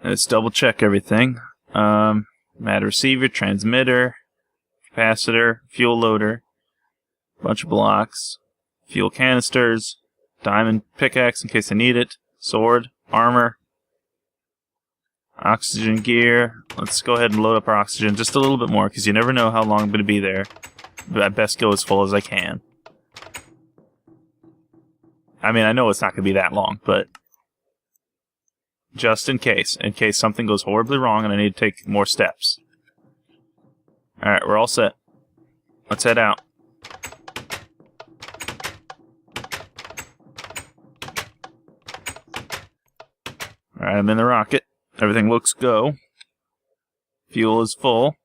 Let's double check everything. Matter receiver, transmitter, capacitor, fuel loader, bunch of blocks, fuel canisters, diamond pickaxe in case I need it, sword, armor, oxygen gear. Let's go ahead and load up our oxygen just a little bit more because you never know how long I'm going to be there. But I best go as full as I can. I mean, I know it's not going to be that long, but just in case something goes horribly wrong and I need to take more steps. Alright, we're all set. Let's head out. Alright, I'm in the rocket. Everything looks go. Fuel is full.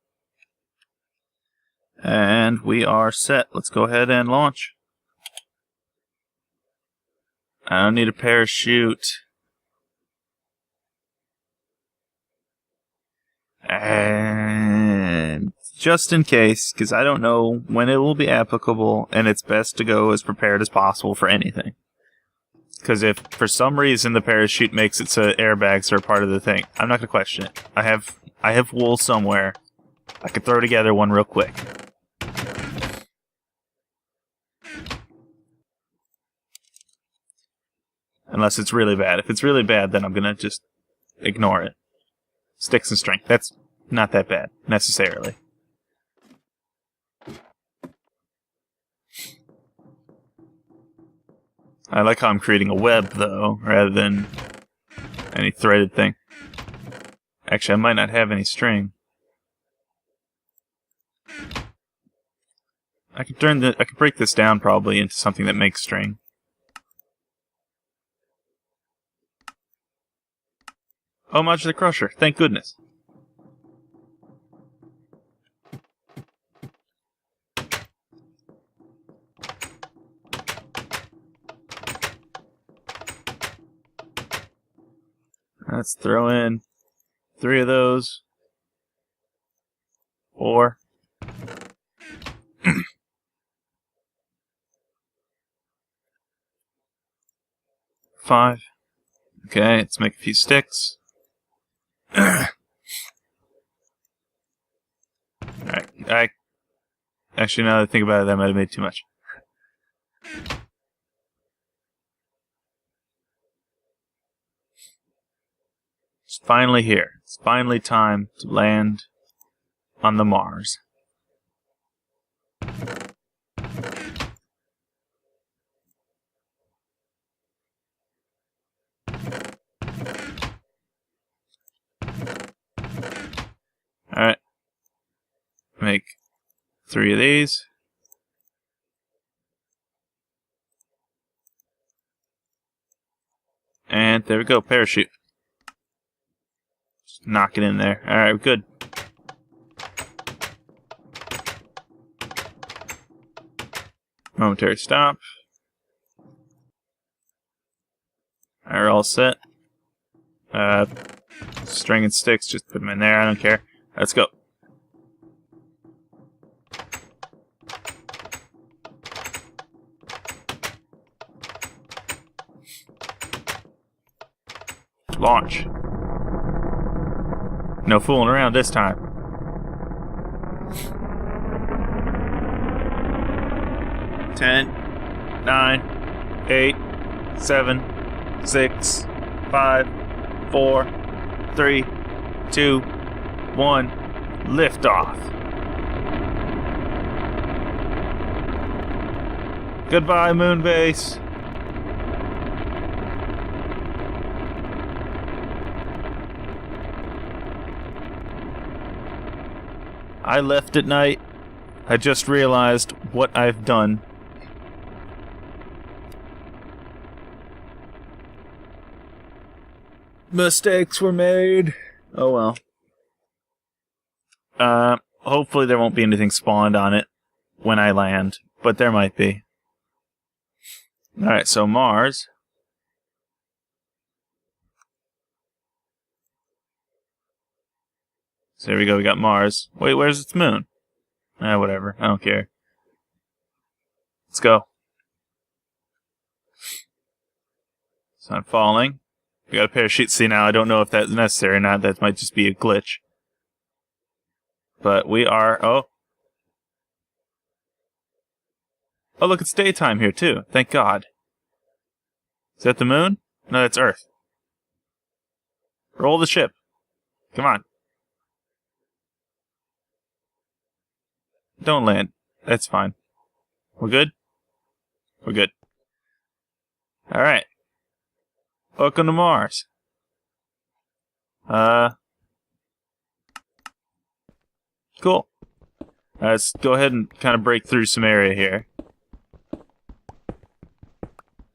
And we are set. Let's go ahead and launch. I don't need a parachute. And just in case, because I don't know when it will be applicable, and it's best to go as prepared as possible for anything. Because if for some reason the parachute makes it so airbags are part of the thing, I'm not going to question it. I have wool somewhere. I could throw together one real quick. Unless it's really bad. If it's really bad, then I'm going to just ignore it. Sticks and string. That's not that bad, necessarily. I like how I'm creating a web, though, rather than any threaded thing. Actually, I might not have any string. I could break this down probably into something that makes string. Oh, modular crusher! Thank goodness. Let's throw in 3 of those. 4. 5. Okay, let's make a few sticks. Alright, actually, now that I think about it, I might have made too much. It's finally here. It's finally time to land on the Mars. Alright. Make 3 of these. And there we go, parachute. Just knock it in there. Alright, we're good. Momentary stop. Alright, we're all set. String and sticks, just put them in there, I don't care. Let's go. Launch. No fooling around this time. Ten, 9, 8, 7, 6, 5, 4, 3, 2, 1. Liftoff. Goodbye, moon base. I left at night. I just realized what I've done. Mistakes were made. Oh well. Hopefully there won't be anything spawned on it when I land, but there might be. Alright, so Mars. So there we go, we got Mars. Wait, where's its moon? Whatever, I don't care. Let's go. Sun falling. We got a parachute. See, now I don't know if that's necessary or not. That might just be a glitch. But we are... Oh, look, it's daytime here, too. Thank God. Is that the moon? No, that's Earth. Roll the ship. Come on. Don't land. That's fine. We're good? We're good. Alright. Welcome to Mars. Cool. Let's go ahead and kind of break through some area here.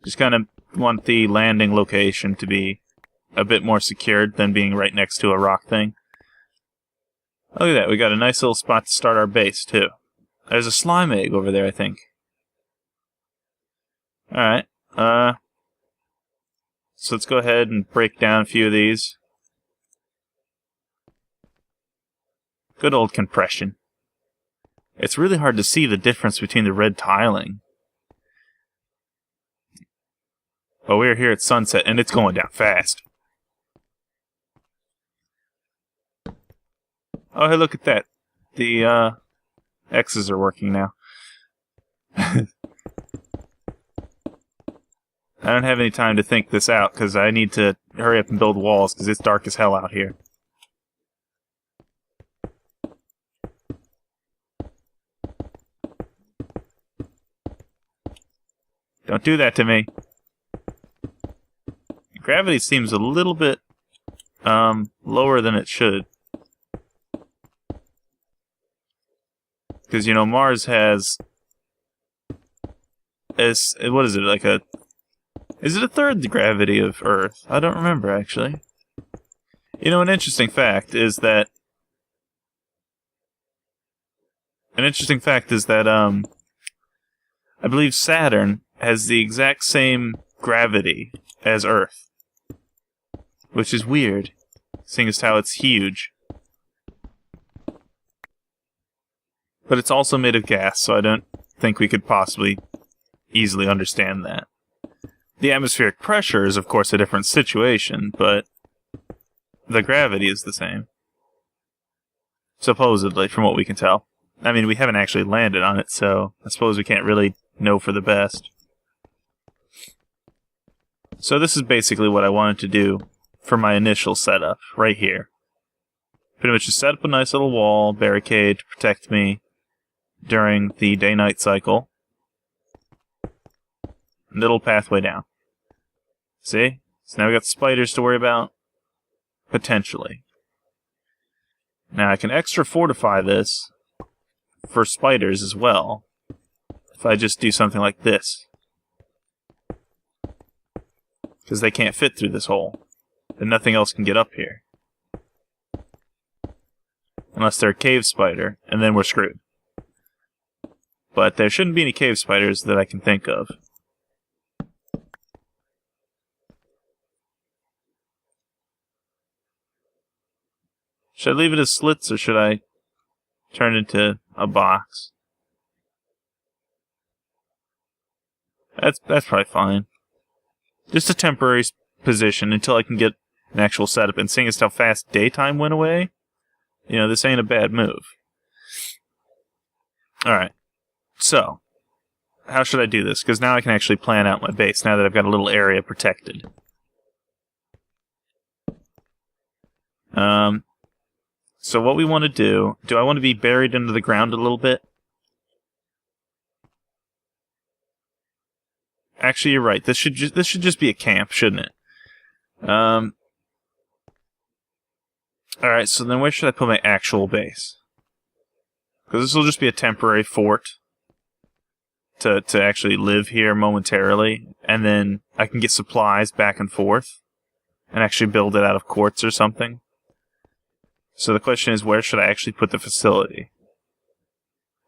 Just kind of want the landing location to be a bit more secured than being right next to a rock thing. Look at that, we got a nice little spot to start our base, too. There's a slime egg over there, I think. Alright, so let's go ahead and break down a few of these. Good old compression. It's really hard to see the difference between the red tiling. But we're here at sunset, and it's going down fast. Oh, hey, look at that. The, X's are working now. I don't have any time to think this out, because I need to hurry up and build walls, because it's dark as hell out here. Don't do that to me. Gravity seems a little bit, lower than it should. Because, you know, Mars has... what is it, like a... Is it a third the gravity of Earth? I don't remember, actually. You know, an interesting fact is that... I believe Saturn has the exact same gravity as Earth. Which is weird, seeing as how it's huge. But it's also made of gas, so I don't think we could possibly easily understand that. The atmospheric pressure is, of course, a different situation, but the gravity is the same. Supposedly, from what we can tell. I mean, we haven't actually landed on it, so I suppose we can't really know for the best. So this is basically what I wanted to do for my initial setup, right here. Pretty much just set up a nice little wall, barricade to protect me during the day-night cycle. Little pathway down. See? So now we got spiders to worry about. Potentially. Now I can extra fortify this for spiders as well. If I just do something like this. Because they can't fit through this hole. And nothing else can get up here. Unless they're a cave spider, and then we're screwed. But there shouldn't be any cave spiders that I can think of. Should I leave it as slits, or should I turn it into a box? That's probably fine. Just a temporary position until I can get an actual setup. And seeing as how fast daytime went away, you know, this ain't a bad move. Alright. So, how should I do this? Because now I can actually plan out my base, now that I've got a little area protected. So what we want to do I want to be buried into the ground a little bit? Actually, you're right. This should just be a camp, shouldn't it? Alright, so then where should I put my actual base? Because this will just be a temporary fort to actually live here momentarily, and then I can get supplies back and forth, and actually build it out of quartz or something. So the question is, where should I actually put the facility?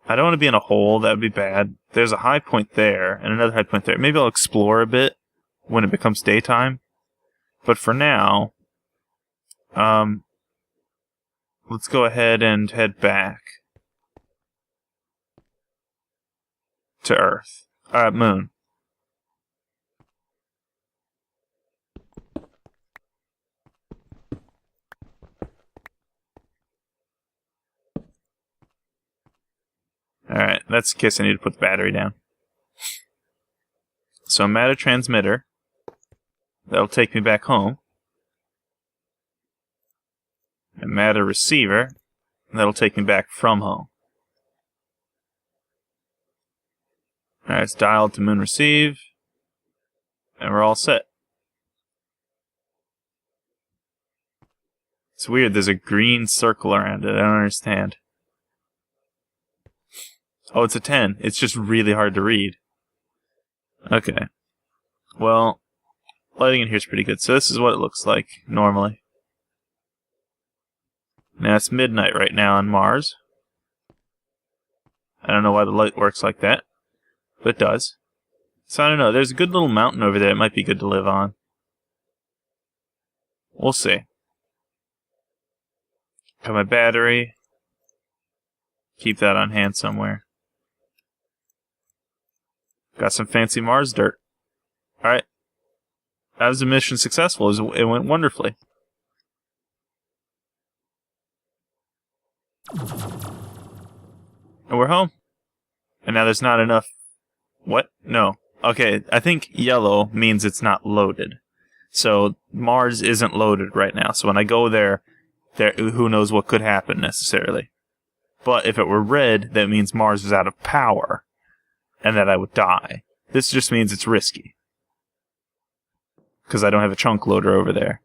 I don't want to be in a hole, that would be bad. There's a high point there, and another high point there. Maybe I'll explore a bit when it becomes daytime. But for now, let's go ahead and head back to Earth. Moon. that's the case I need to put the battery down. So matter transmitter. That'll take me back home. And matter receiver. That'll take me back from home. Alright, it's dialed to moon receive. And we're all set. It's weird, there's a green circle around it. I don't understand. Oh, it's a 10. It's just really hard to read. Okay. Well, lighting in here is pretty good. So this is what it looks like, normally. Now, it's midnight right now on Mars. I don't know why the light works like that, but it does. So I don't know, there's a good little mountain over there it might be good to live on. We'll see. Got my battery. Keep that on hand somewhere. Got some fancy Mars dirt. Alright. That was a mission successful. It went wonderfully. And we're home. And now there's not enough... What? No. Okay, I think yellow means it's not loaded. So Mars isn't loaded right now. So when I go there, who knows what could happen necessarily. But if it were red, that means Mars is out of power. And that I would die. This just means it's risky. Because I don't have a chunk loader over there.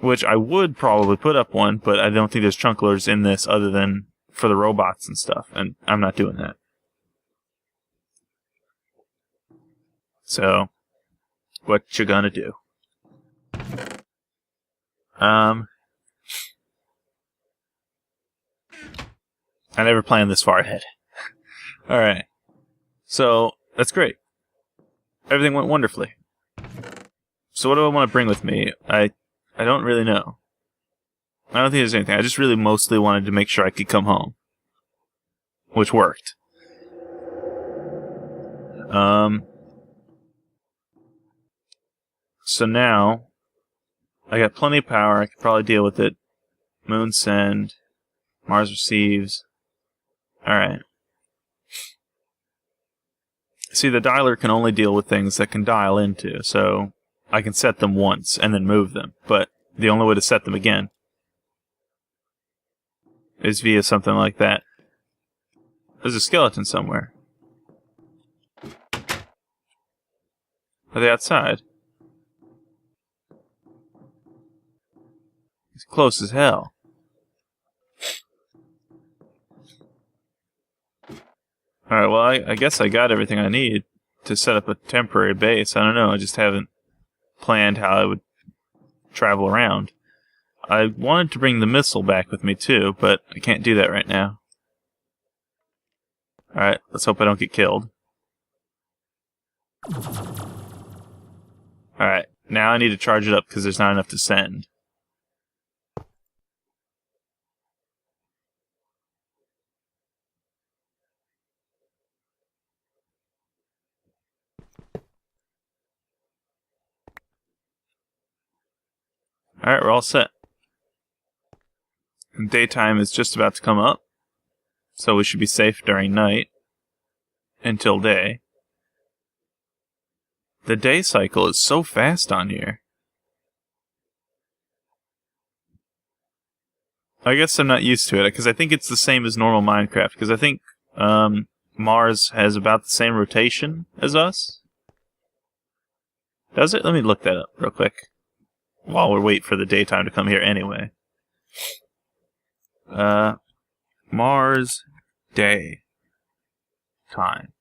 Which I would probably put up one, but I don't think there's chunk loaders in this other than for the robots and stuff. And I'm not doing that. So, what you gonna do? I never planned this far ahead. Alright. So, that's great. Everything went wonderfully. So what do I want to bring with me? I don't really know. I don't think there's anything. I just really mostly wanted to make sure I could come home. Which worked. So now, I got plenty of power. I could probably deal with it. Moon send. Mars receives. Alright. See, the dialer can only deal with things that can dial into, so I can set them once and then move them, but the only way to set them again is via something like that. There's a skeleton somewhere. Are they outside? He's close as hell. Alright, well, I guess I got everything I need to set up a temporary base. I don't know, I just haven't planned how I would travel around. I wanted to bring the missile back with me too, but I can't do that right now. Alright, let's hope I don't get killed. Alright, now I need to charge it up because there's not enough to send. Alright, we're all set. And daytime is just about to come up, so we should be safe during night until day. The day cycle is so fast on here. I guess I'm not used to it, because I think it's the same as normal Minecraft, because I think Mars has about the same rotation as us. Does it? Let me look that up real quick. While we wait for the daytime to come here anyway. Mars day time.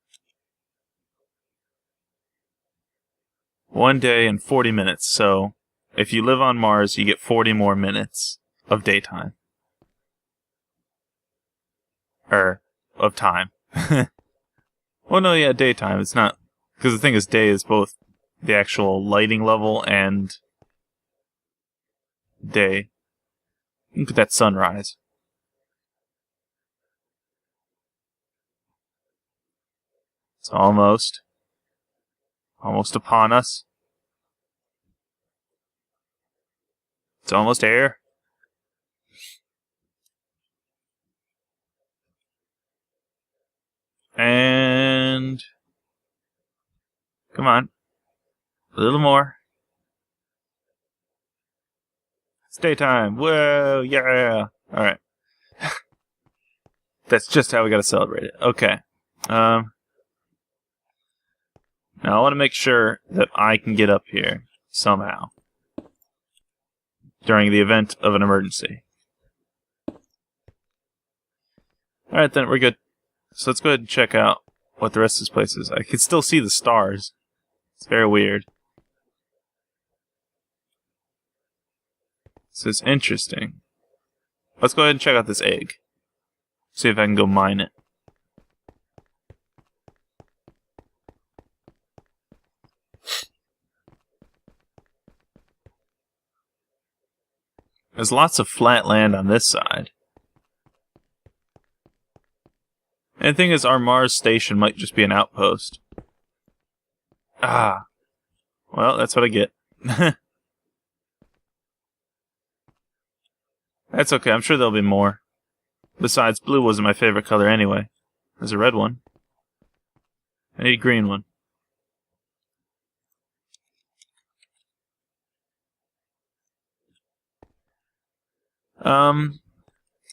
1 day and 40 minutes, so if you live on Mars, you get 40 more minutes of daytime. Of time. Well, no, yeah, daytime. It's not... Because the thing is, day is both the actual lighting level and... day. Look at that sunrise. It's almost upon us. It's almost here. And... come on. A little more. It's daytime. Whoa, yeah. Alright. That's just how we gotta celebrate it. Okay. Now I want to make sure that I can get up here somehow during the event of an emergency. Alright then, we're good. So let's go ahead and check out what the rest of this place is. I can still see the stars. It's very weird. So it's interesting. Let's go ahead and check out this egg. See if I can go mine it. There's lots of flat land on this side. And the thing is, our Mars station might just be an outpost. Ah. Well, that's what I get. That's okay, I'm sure there'll be more. Besides, blue wasn't my favorite color anyway. There's a red one. I need a green one.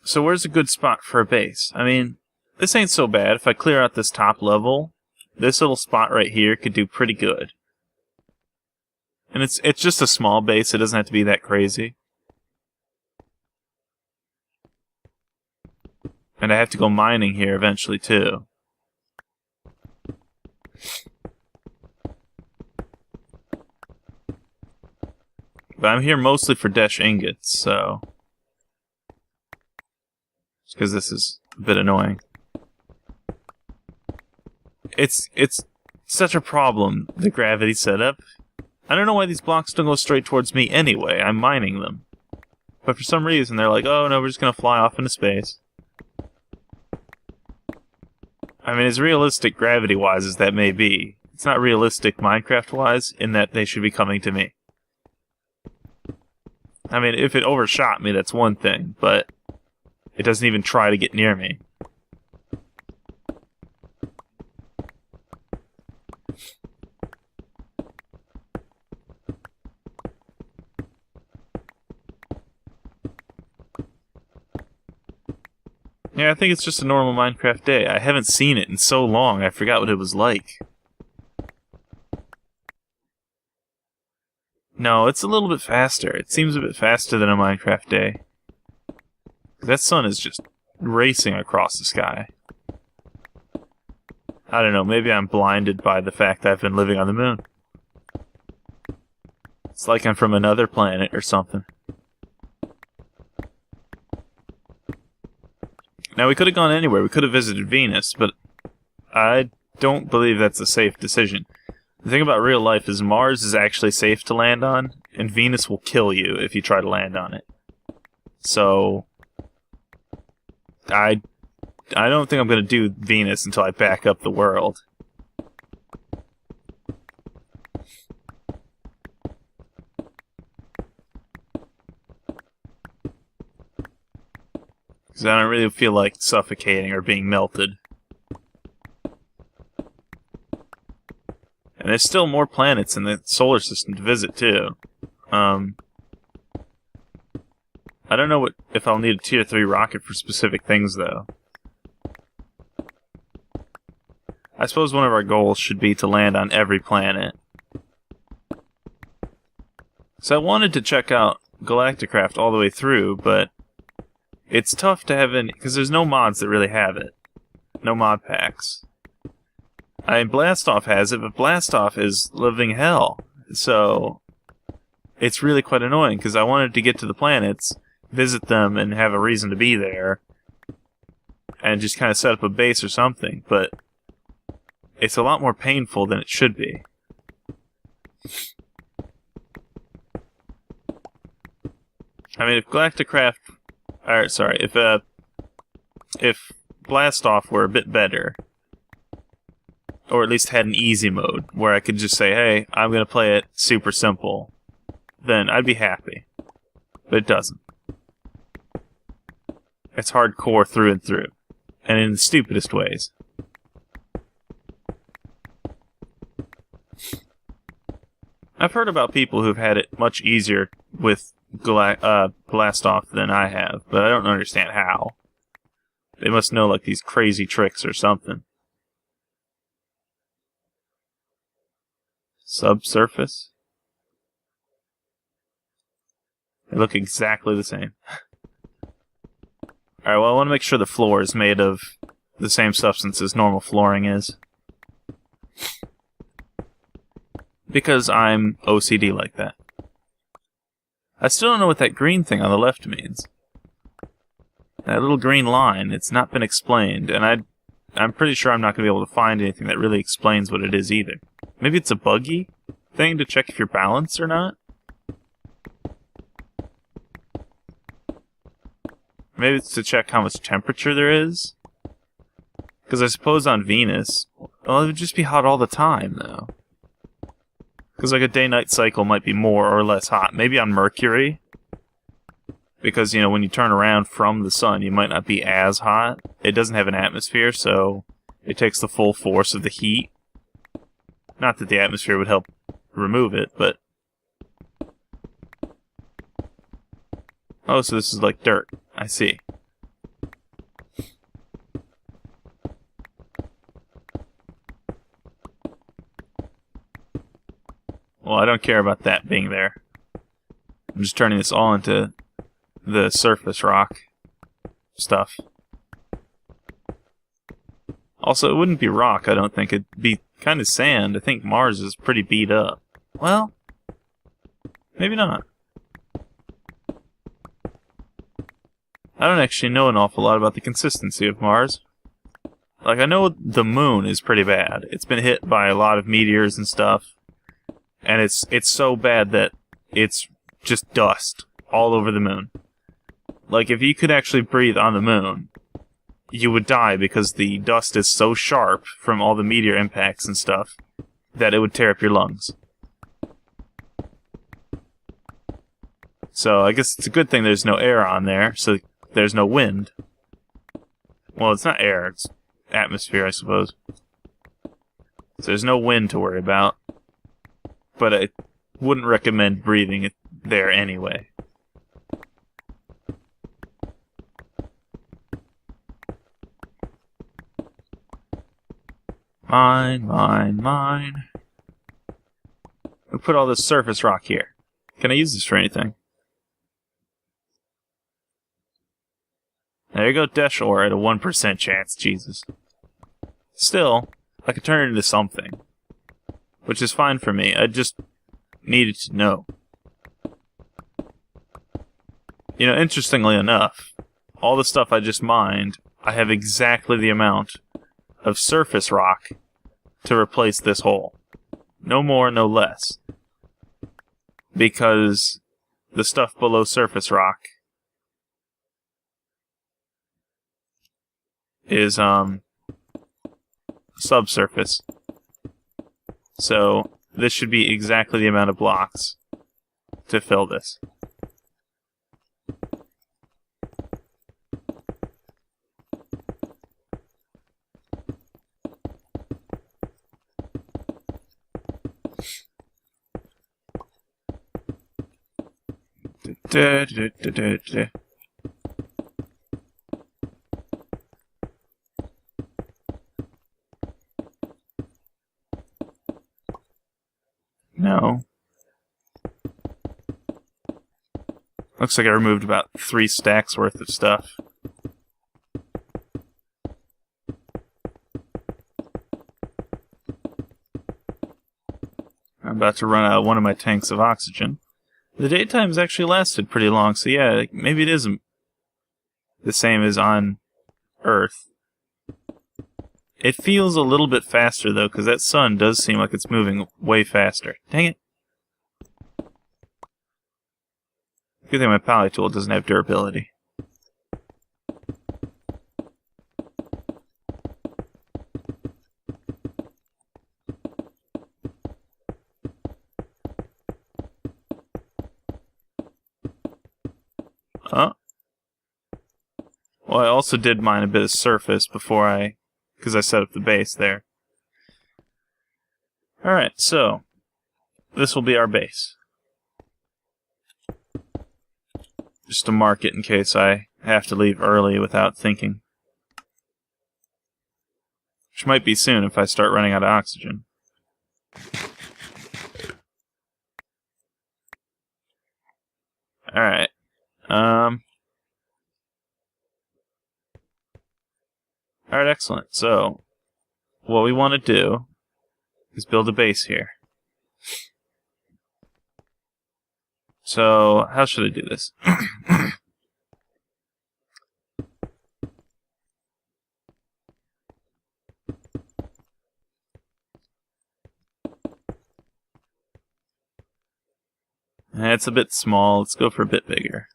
So where's a good spot for a base? I mean, this ain't so bad. If I clear out this top level, this little spot right here could do pretty good. And it's just a small base, it doesn't have to be that crazy. And I have to go mining here eventually, too. But I'm here mostly for Desh ingots, so... because this is a bit annoying. It's such a problem, the gravity setup. I don't know why these blocks don't go straight towards me anyway. I'm mining them. But for some reason, they're like, oh no, we're just gonna fly off into space. I mean, as realistic gravity-wise as that may be, it's not realistic Minecraft-wise in that they should be coming to me. I mean, if it overshot me, that's one thing, but it doesn't even try to get near me. Yeah, I think it's just a normal Minecraft day. I haven't seen it in so long, I forgot what it was like. No, it's a little bit faster. It seems a bit faster than a Minecraft day. That sun is just racing across the sky. I don't know, maybe I'm blinded by the fact that I've been living on the moon. It's like I'm from another planet or something. Now, we could have gone anywhere. We could have visited Venus, but I don't believe that's a safe decision. The thing about real life is Mars is actually safe to land on, and Venus will kill you if you try to land on it. So, I don't think I'm going to do Venus until I back up the world. Because I don't really feel like suffocating or being melted. And there's still more planets in the solar system to visit, too. I don't know if I'll need a tier 3 rocket for specific things, though. I suppose one of our goals should be to land on every planet. So I wanted to check out Galactic all the way through, but it's tough to have any, because there's no mods that really have it. No mod packs. I mean, Blastoff has it, but Blastoff is living hell. So, it's really quite annoying, because I wanted to get to the planets, visit them, and have a reason to be there, and just kind of set up a base or something, but it's a lot more painful than it should be. I mean, if Galacticraft... Alright, sorry, if Blastoff were a bit better, or at least had an easy mode, where I could just say, hey, I'm gonna play it super simple, then I'd be happy. But it doesn't. It's hardcore through and through. And in the stupidest ways. I've heard about people who've had it much easier with blast off than I have, but I don't understand how. They must know like these crazy tricks or something. Subsurface? They look exactly the same. Alright, well I want to make sure the floor is made of the same substance as normal flooring is. Because I'm OCD like that. I still don't know what that green thing on the left means. That little green line, it's not been explained, and I'm pretty sure I'm not going to be able to find anything that really explains what it is either. Maybe it's a buggy thing to check if you're balanced or not? Maybe it's to check how much temperature there is? Because I suppose on Venus, well, it would just be hot all the time, though. Because like a day-night cycle might be more or less hot. Maybe on Mercury, because, you know, when you turn around from the sun, you might not be as hot. It doesn't have an atmosphere, so it takes the full force of the heat. Not that the atmosphere would help remove it, but... Oh, so this is like dirt. I see. Well, I don't care about that being there. I'm just turning this all into the surface rock stuff. Also, it wouldn't be rock, I don't think. It'd be kind of sand. I think Mars is pretty beat up. Well, maybe not. I don't actually know an awful lot about the consistency of Mars. Like, I know the moon is pretty bad. It's been hit by a lot of meteors and stuff. And it's so bad that it's just dust all over the moon. Like, if you could actually breathe on the moon, you would die because the dust is so sharp from all the meteor impacts and stuff that it would tear up your lungs. So I guess it's a good thing there's no air on there, so there's no wind. Well, it's not air, it's atmosphere, I suppose. So there's no wind to worry about. But I wouldn't recommend breathing it there anyway. Mine. Who put all this surface rock here? Can I use this for anything? There you go, Desh ore at a 1% chance, Jesus. Still, I could turn it into something. Which is fine for me, I just needed to know. You know, interestingly enough, all the stuff I just mined, I have exactly the amount of surface rock to replace this hole. No more, no less. Because the stuff below surface rock is, subsurface. So, this should be exactly the amount of blocks to fill this. No. Looks like I removed about 3 stacks worth of stuff. I'm about to run out of one of my tanks of oxygen. The daytime's actually lasted pretty long, so yeah, maybe it isn't the same as on Earth. It feels a little bit faster, though, because that sun does seem like it's moving way faster. Dang it. Good thing my poly tool doesn't have durability. Oh. Well, I also did mine a bit of surface before because I set up the base there. Alright, so this will be our base. Just to mark it in case I have to leave early without thinking. Which might be soon if I start running out of oxygen. Alright. Alright, excellent. So, what we want to do is build a base here. So, how should I do this? It's a bit small. Let's go for a bit bigger.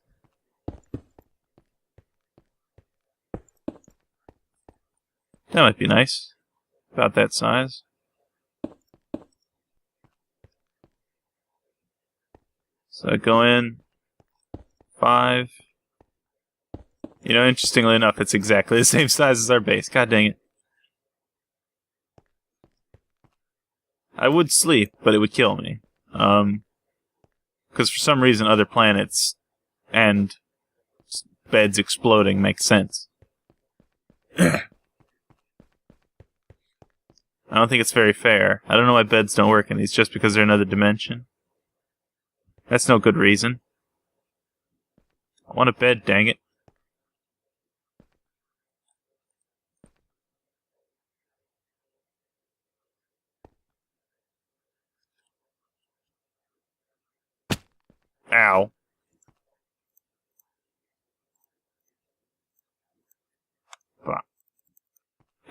That might be nice. About that size. So I go in 5. You know, interestingly enough, it's exactly the same size as our base. God dang it. I would sleep, but it would kill me. Because for some reason other planets and beds exploding makes sense. I don't think it's very fair. I don't know why beds don't work in these just because they're another dimension. That's no good reason. I want a bed, dang it. Ow.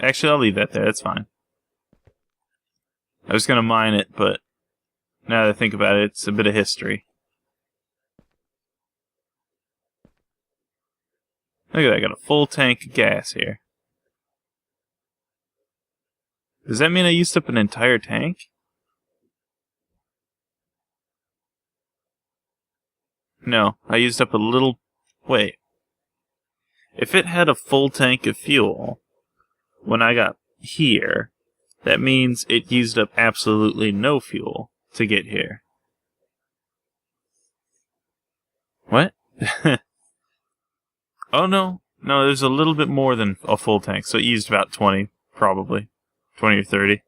Actually, I'll leave that there. That's fine. I was going to mine it, but now that I think about it, it's a bit of history. Look at that, I got a full tank of gas here. Does that mean I used up an entire tank? No, I used up a little... Wait. If it had a full tank of fuel when I got here, that means it used up absolutely no fuel to get here. What? Oh, no. No, there's a little bit more than a full tank, so it used about 20, probably. 20 or 30.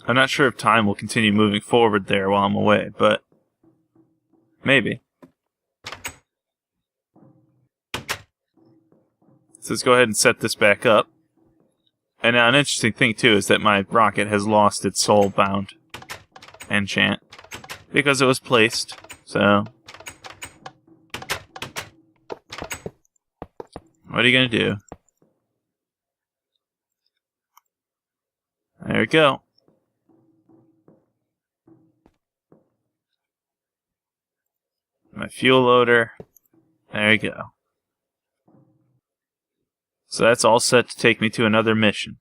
I'm not sure if time will continue moving forward there while I'm away, but maybe. So let's go ahead and set this back up. And now an interesting thing, too, is that my rocket has lost its soul-bound enchant. Because it was placed, so... What are you gonna do? There we go. My fuel loader. There we go. So that's all set to take me to another mission.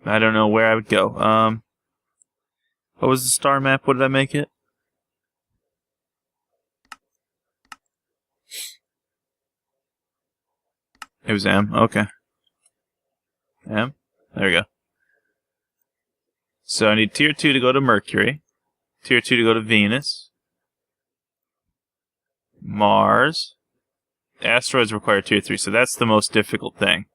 I don't know where I would go. What was the star map? What did I make it? It was M. Okay. M? There we go. So I need Tier 2 to go to Mercury. Tier 2 to go to Venus. Mars. Asteroids require Tier 3, so that's the most difficult thing.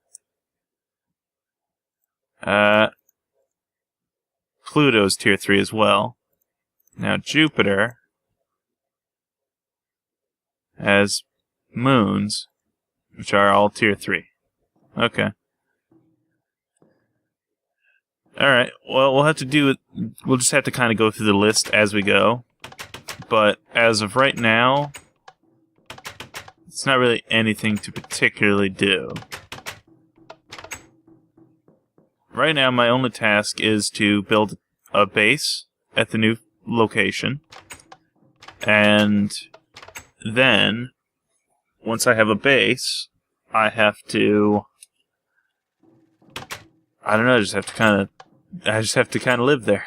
Pluto's Tier 3 as well. Now Jupiter has moons, which are all Tier 3. Okay. Alright, well, we'll just have to kind of go through the list as we go. But as of right now, it's not really anything to particularly do. Right now, my only task is to build a base at the new location. And then, once I have a base, I have to... I don't know, I just have to kind of live there.